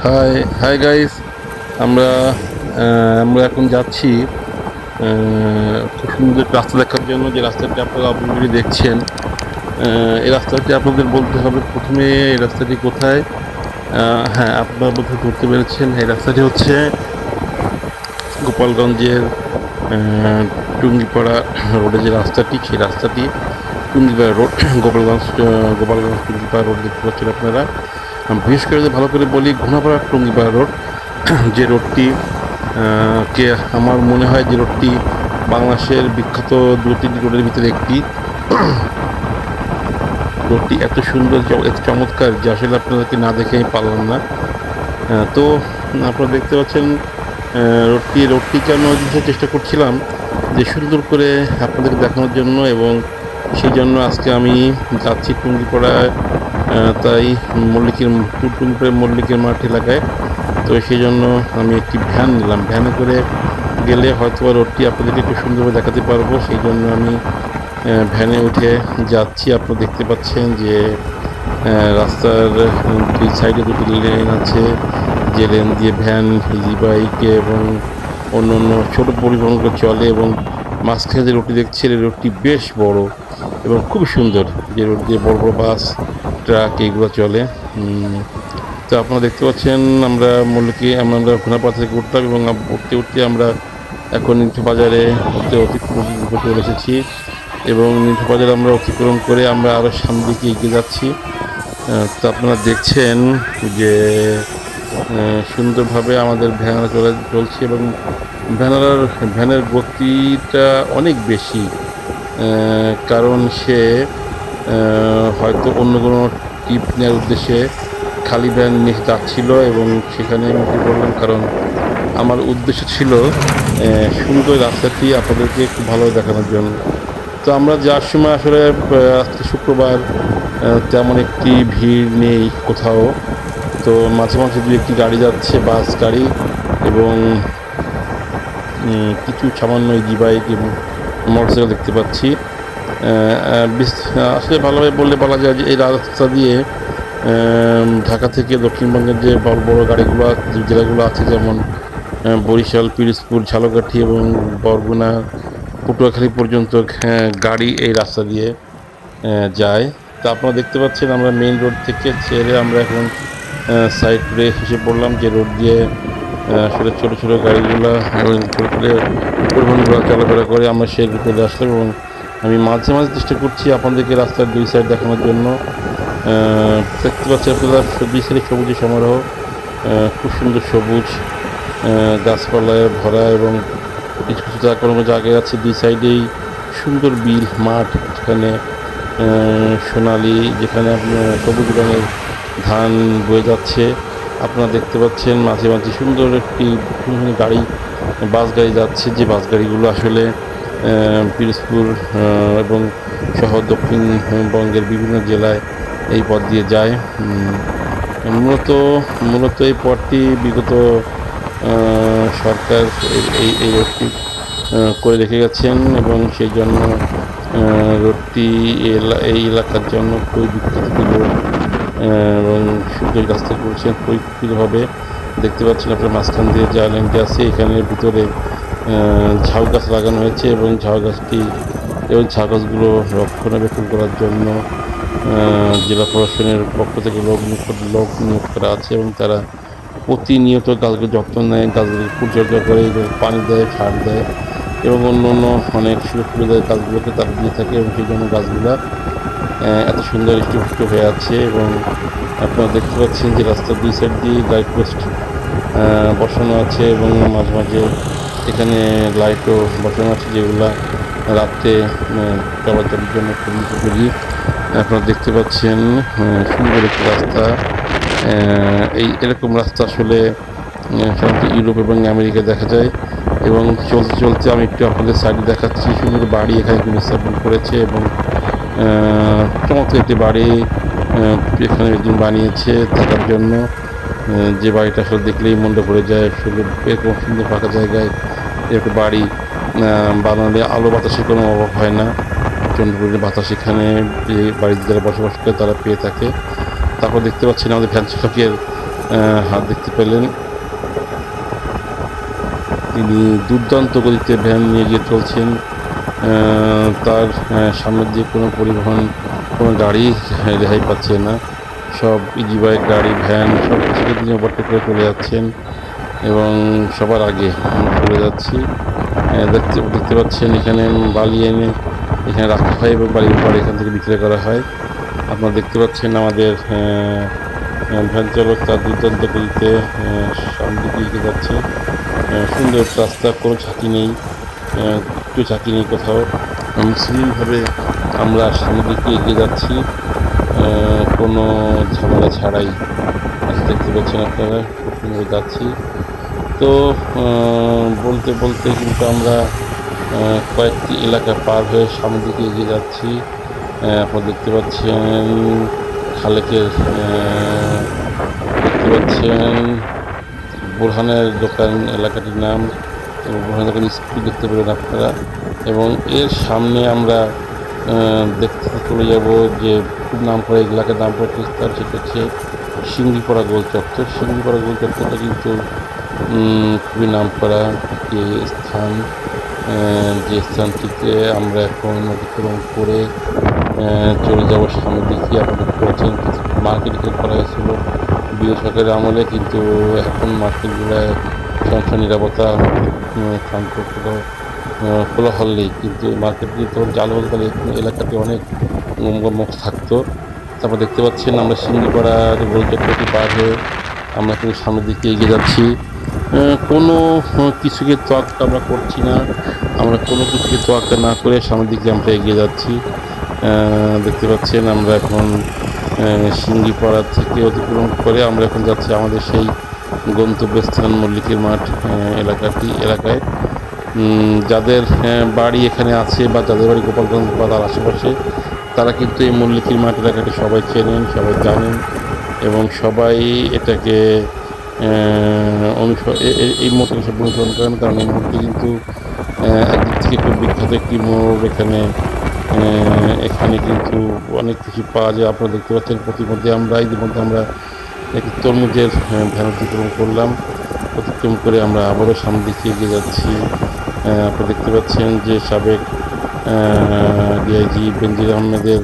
High hi guys. আমরা আমরা এখন যাচ্ছি খুব সুন্দর রাস্তা দেখার জন্য, যে রাস্তাটি আপনারা অলরেডি দেখছেন। এই রাস্তাটি আপনাদের বলতে হবে প্রথমে এই রাস্তাটি কোথায়। হ্যাঁ, আপনারা বোধহয় ধরতে পেরেছেন, এই রাস্তাটি হচ্ছে গোপালগঞ্জের টুঙ্গিপাড়া রোডে যে রাস্তাটি, সেই রাস্তাটি টুঙ্গিপাড়া রোড। গোপালগঞ্জ টুঙ্গিপাড়া রোড দেখতে পাচ্ছেন আপনারা। বিশেষ করে যদি ভালো করে বলি, ঘোনাপাড়া টুঙ্গিপাড়া রোড, যে রোডটি কে আমার মনে হয় যে রোডটি বাংলাদেশের বিখ্যাত দু তিনটি রোডের ভিতরে একটি। রোডটি এত সুন্দর, এত চমৎকার যে আসলে আপনাদেরকে না দেখে আমি পারলাম না। তো আপনারা দেখতে পাচ্ছেন রোডটিকে আমি দিতে চেষ্টা করছিলাম যে সুন্দর করে আপনাদেরকে দেখানোর জন্য, এবং সেই জন্য আজকে আমি যাচ্ছি টুঙ্গিপাড়ায়। তাই মল্লিকের মাঠ এলাকায়। তো সেই জন্য আমি একটি ভ্যান নিলাম, ভ্যানে করে গেলে হয়তো রোডটি আপনাদেরকে একটু সুন্দরভাবে দেখাতে পারবো। সেই জন্য আমি ভ্যানে উঠে যাচ্ছি। আপনারা দেখতে পাচ্ছেন যে রাস্তার দুই সাইডে দুটি লেন আছে, যে লেন দিয়ে ভ্যান, ইজি বাইক এবং অন্য অন্য ছোটো পরিবহনগুলো চলে, এবং মাঝখানে যে রোডটি দেখছেন এই রোডটি বেশ বড় এবং খুব সুন্দর, যে রোড দিয়ে বড় বড় বাস, ট্রাক এইগুলো চলে। তো আপনারা দেখতে পাচ্ছেন আমরা আমরা ঘোনাপাড়া থেকে উঠলাম, এবং উঠতে উঠতে আমরা এখন নিঠু বাজারে অতিক্রম চলে এসেছি, এবং নিঠু বাজার আমরা অতিক্রম করে আমরা আরও সামনের দিকে এগিয়ে যাচ্ছি। তো আপনারা দেখছেন যে সুন্দরভাবে আমাদের ভ্যানারা চলছে, এবং ভ্যানের গতিটা অনেক বেশি। কারণ সে হয়তো অন্য কোনো টিপ নেওয়ার উদ্দেশ্যে খালি ভ্যান নিয়ে যাচ্ছিল, এবং সেখানে আমি উঠে পড়লাম, কারণ আমার উদ্দেশ্য ছিল সুন্দর রাস্তাটি আপনাদেরকে খুব ভালো দেখানোর জন্য। তো আমরা যাওয়ার সময় আসলে আজকে শুক্রবার তেমন একটি ভিড় নেই কোথাও। তো মাঝে মাঝে দু একটি গাড়ি যাচ্ছে, বাস গাড়ি, এবং কিছু সামান্য ইজি বাইক এবং মোটরসাইকেল দেখতে পাচ্ছি। আসলে ভালোভাবে বললে বলা যায় যে এই রাস্তা দিয়ে ঢাকা থেকে দক্ষিণবঙ্গের যে বড় বড় গাড়িগুলো, জেলাগুলো আছে, যেমন বরিশাল, পিরোজপুর, ঝালকাঠি এবং বরগুনা, পটুয়াখালী পর্যন্ত গাড়ি এই রাস্তা দিয়ে যায়। তা আপনারা দেখতে পাচ্ছেন আমরা মেইন রোড থেকে ছেড়ে আমরা এখন সাইড রোডে এসে পড়লাম, যে রোড দিয়ে আসলে ছোটো ছোটো গাড়িগুলো এবং ছোটো ছোটো পরিবহনগুলো চলাফেরা করে, আমরা সেই রুটে চলে আসলাম। এবং আমি মাঝে মাঝে চেষ্টা করছি আপনাদেরকে রাস্তার দুই সাইড দেখানোর জন্য। দেখতে পাচ্ছি আপনারা দুই সাইডে সবুজের সমারোহ, খুব সুন্দর সবুজ গাছপালায় ভরা, এবং কিছু কিছু কোনো জায়গায় আছে দুই সাইডেই সুন্দর বিল মাঠ, যেখানে সোনালি, যেখানে আপনার সবুজ রঙের ধান বয়ে যাচ্ছে। আপনারা দেখতে পাচ্ছেন মাঝে মাঝে সুন্দর একটি গাড়ি, বাস গাড়ি যাচ্ছে, যে বাস গাড়িগুলো আসলে পিরোজপুর এবং সহ দক্ষিণবঙ্গের বিভিন্ন জেলায় এই পথ দিয়ে যায়। মূলত এই পথটি বিগত সরকার এই রোডটি করে রেখে গেছেন, এবং সেই জন্য রোডটি এই এলাকার জন্য খুবই বিখ্যাত রোড, এবং সুন্দর রাস্তা করেছেন পরিকল্পিতভাবে। দেখতে পাচ্ছেন আপনার মাঝখান দিয়ে যে আইল্যান্ডটি আছে, এখানের ভিতরে ঝাউ গাছ লাগানো হয়েছে, এবং ঝাউ গাছগুলো রক্ষণাবেক্ষণ করার জন্য জেলা প্রশাসনের পক্ষ থেকে লোক নিয়োগ করা আছে, এবং তারা প্রতিনিয়ত গাছগুলোর যত্ন নেয়, গাছগুলোকে পরিচর্যা করে, পানি দেয়, সার দেয়, এবং অন্য অন্য অনেক সুযোগ সুবিধা গাছগুলোকে তারা দিয়ে থাকে, এবং সেই জন্য গাছগুলা এত সুন্দর হৃষ্টপুষ্ট হয়ে আছে। এবং আপনারা দেখতে পাচ্ছেন যে রাস্তার দুই সাইড দিয়ে লাইট পোস্ট বসানো আছে, এবং মাঝে মাঝে এখানে লাইটও বসানো আছে, যেগুলা রাত্রে চলাচলের জন্য খুবই উপযোগী। আপনারা দেখতে পাচ্ছেন সুন্দর একটি রাস্তা। এরকম রাস্তা আসলে সাধারণত ইউরোপ এবং আমেরিকায় দেখা যায়। এবং চলতে চলতে আমি একটু আপনাদের সাইডে দেখাচ্ছি সুন্দর বাড়ি এখানে স্থাপন করেছে, এবং চমৎকার একটি বাড়ি এখানে একজন বানিয়েছে থাকার জন্য, যে বাড়িটা আসলে দেখলেই মনটা ভরে যায়। আসলে এরকম সুন্দর ফাঁকা জায়গায় এরকম বাড়ি বানালে আলো বাতাসের কোনো অভাব হয় না। প্রচণ্ড পরিমাণে বাতাস এখানে যে বাড়িতে যারা বসবাস করে তারা পেয়ে থাকে। তারপর দেখতে পাচ্ছেন আমাদের ভ্যান চালকের হাত দেখতে পেলেন। তিনি দুর্দান্ত গতিতে ভ্যান নিয়ে গিয়ে চলছেন। তার সামনের দিয়ে কোনো পরিবহন, কোনো গাড়ি রেহাই পাচ্ছে না। সব ইজি বাইক, গাড়ি, ভ্যান সব কিছুকে তিনি ওভারটেক করে চলে যাচ্ছেন এবং সবার আগে আমরা চলে যাচ্ছি। দেখতে দেখতে পাচ্ছেন এখানে বালি এনে এখানে রাখা হয় এবং বালির পর এখান থেকে বিক্রয় করা হয়। আপনারা দেখতে পাচ্ছেন আমাদের ভ্যান চালক তার দুর্দান্ত গতিতে সামনের দিকে এগিয়ে যাচ্ছে। সুন্দর একটা রাস্তা, কোনো ঝাঁকি নেই, একটু ঝাঁকি নেই কোথাও। মসৃণভাবে আমরা সামনের দিকে এগিয়ে যাচ্ছি কোনো ঝামেলা ছাড়াই। দেখতে পাচ্ছেন আপনারা খুব সুন্দর যাচ্ছি। তো বলতে বলতে কিন্তু আমরা কয়েকটি এলাকা পার হয়ে সামনের দিকে এগিয়ে যাচ্ছি। আপনারা দেখতে পাচ্ছেন খালেকের দেখতে পাচ্ছেন বোরহানের দোকান এলাকাটির নাম, এবং বোরহানের দোকান স্কুল দেখতে পেলেন আপনারা। এবং এর সামনে আমরা দেখতে চলে যাব যে খুব নাম করা এলাকার নাম করা স্থান, সেটা হচ্ছে সিংড়িপাড়া গোল চত্বর। সিংড়িপাড়া গোল চত্বরটা কিন্তু খুবই নাম করা একটি স্থান, যে স্থানটিতে আমরা এখন অতিক্রম করে চলে যাব সামনের দিকে। আপনারা দেখতে পাচ্ছেন মার্কেট করা হয়েছিল বিগত সরকারের আমলে, কিন্তু এখন মার্কেটগুলোয় সংখ্যা নিরাপত্তা শান্ত কোলাহল নেই। কিন্তু মার্কেট যদি তখন চালু হতো তাহলে এলাকাতে অনেক মুখ থাকতো। তারপর দেখতে পাচ্ছেন আমরা সিংড়িপাড়ার গোলচত্বরটি পার হয়ে আমরা কিন্তু সামনের দিকে এগিয়ে যাচ্ছি। কোনো কিছুকে তোয়াক্কা আমরা করছি না, আমরা কোনো কিছুকে তোয়াক্কা না করে সামনের দিকে আমরা এগিয়ে যাচ্ছি। দেখতে পাচ্ছেন আমরা এখন সিংড়িপাড়া থেকে অতিক্রম করে আমরা এখন যাচ্ছি আমাদের সেই গন্তব্যস্থান মল্লিকের মাঠ এলাকায়। যাদের বাড়ি এখানে আছে বা যাদের বাড়ি গোপালগঞ্জ বা তার আশেপাশে, তারা কিন্তু এই মল্লিকের মাঠ এলাকাটি সবাই চেনেন, সবাই জানেন এবং সবাই এটাকে এই মোড়টাকে সব অনুসরণ করেন, কারণ এই মোড়টি কিন্তু একদিক থেকে খুব বিখ্যাত একটি মোড়। এখানে কিন্তু অনেক কিছু পাওয়া যায়। আপনারা দেখতে পাচ্ছেন ইতিমধ্যে আমরা একটি তরমুজের ভ্যান অতিক্রম করলাম। অতিক্রম করে আমরা আবারও সামনের দিকে এগিয়ে যাচ্ছি। আপনারা দেখতে পাচ্ছেন যে সাবেক ডিআইজি বেনজির আহমেদের